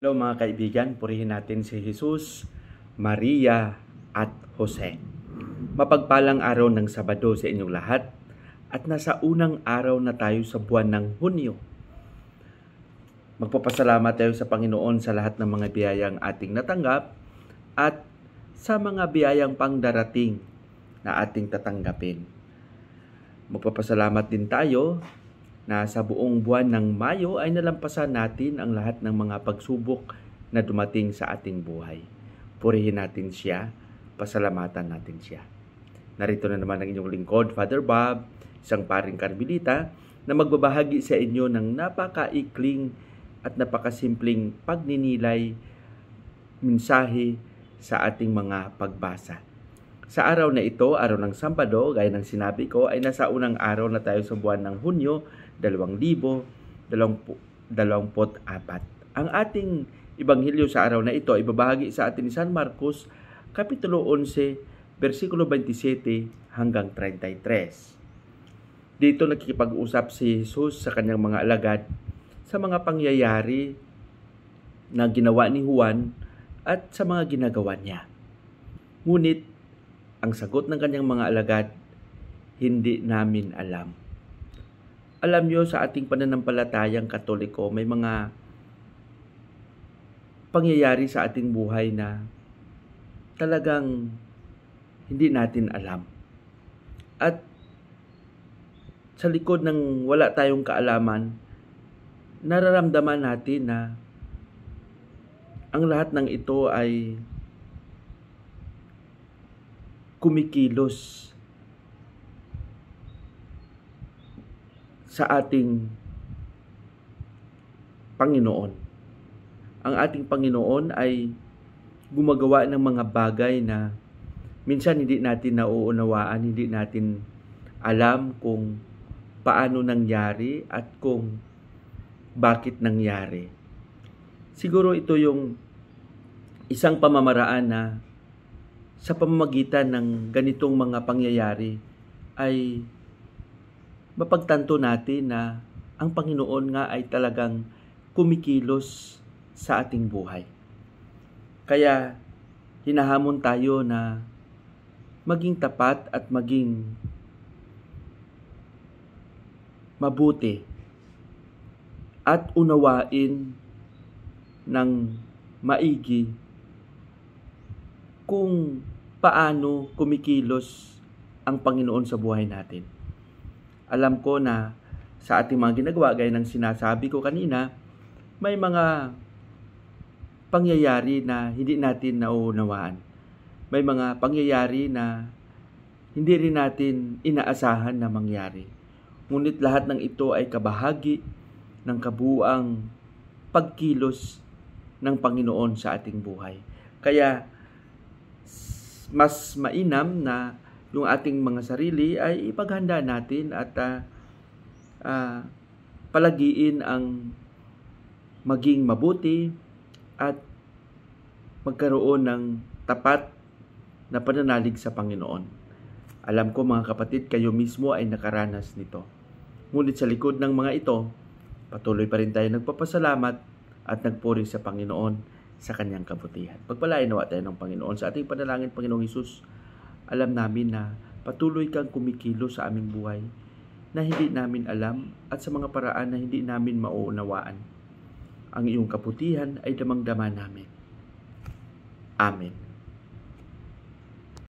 Hello mga kaibigan, purihin natin si Jesus, Maria at Jose. Mapagpalang araw ng Sabado sa inyong lahat at nasa unang araw na tayo sa buwan ng Hunyo. Magpapasalamat tayo sa Panginoon sa lahat ng mga biyayang ating natanggap at sa mga biyayang pangdarating na ating tatanggapin. Magpapasalamat din tayo na sa buong buwan ng Mayo ay nalampasan natin ang lahat ng mga pagsubok na dumating sa ating buhay. Purihin natin siya, pasalamatan natin siya. Narito na naman ang inyong lingkod, Father Bob, isang paring Karmelita, na magbabahagi sa inyo ng napakaikling at napakasimpleng pagninilay, mensahe sa ating mga pagbasa. Sa araw na ito, araw ng Sabado, gaya ng sinabi ko, ay nasa unang araw na tayo sa buwan ng Hunyo, 2024. Ang ating ebanghelyo sa araw na ito ay ibabahagi sa atin ni San Marcos, Kapitulo 11, versikulo 27 hanggang 33. Dito nakikipag-usap si Jesus sa kanyang mga alagad sa mga pangyayari na ginawa ni Juan at sa mga ginagawa niya. Ngunit, ang sagot ng kanyang mga alagad, hindi namin alam. Alam nyo, sa ating pananampalatayang Katoliko, may mga pangyayari sa ating buhay na talagang hindi natin alam. At sa likod ng wala tayong kaalaman, nararamdaman natin na ang lahat ng ito ay kumikilos sa ating Panginoon. Ang ating Panginoon ay gumagawa ng mga bagay na minsan hindi natin nauunawaan, hindi natin alam kung paano nangyari at kung bakit nangyari. Siguro ito yung isang pamamaraan na sa pamamagitan ng ganitong mga pangyayari ay mapagtanto natin na ang Panginoon nga ay talagang kumikilos sa ating buhay. Kaya hinahamon tayo na maging tapat at maging mabuti at unawain ng maigi kung paano kumikilos ang Panginoon sa buhay natin. Alam ko na sa ating mga ginagawa, gaya ng sinasabi ko kanina, may mga pangyayari na hindi natin nauunawaan. May mga pangyayari na hindi rin natin inaasahan na mangyari. Ngunit lahat ng ito ay kabahagi ng kabuuang pagkilos ng Panginoon sa ating buhay. Kaya mas mainam na yung ating mga sarili ay ipaghanda natin at palagiin ang maging mabuti at magkaroon ng tapat na pananalig sa Panginoon. Alam ko mga kapatid, kayo mismo ay nakaranas nito. Ngunit sa likod ng mga ito, patuloy pa rin tayo nagpapasalamat at nagpuri sa Panginoon sa kanyang kabutihan. Pagpalain nawa tayo ng Panginoon sa ating panalangin, Panginoong Hesus. Alam namin na patuloy kang kumikilos sa aming buhay na hindi namin alam at sa mga paraan na hindi namin mauunawaan. Ang iyong kabutihan ay damang-dama namin. Amen.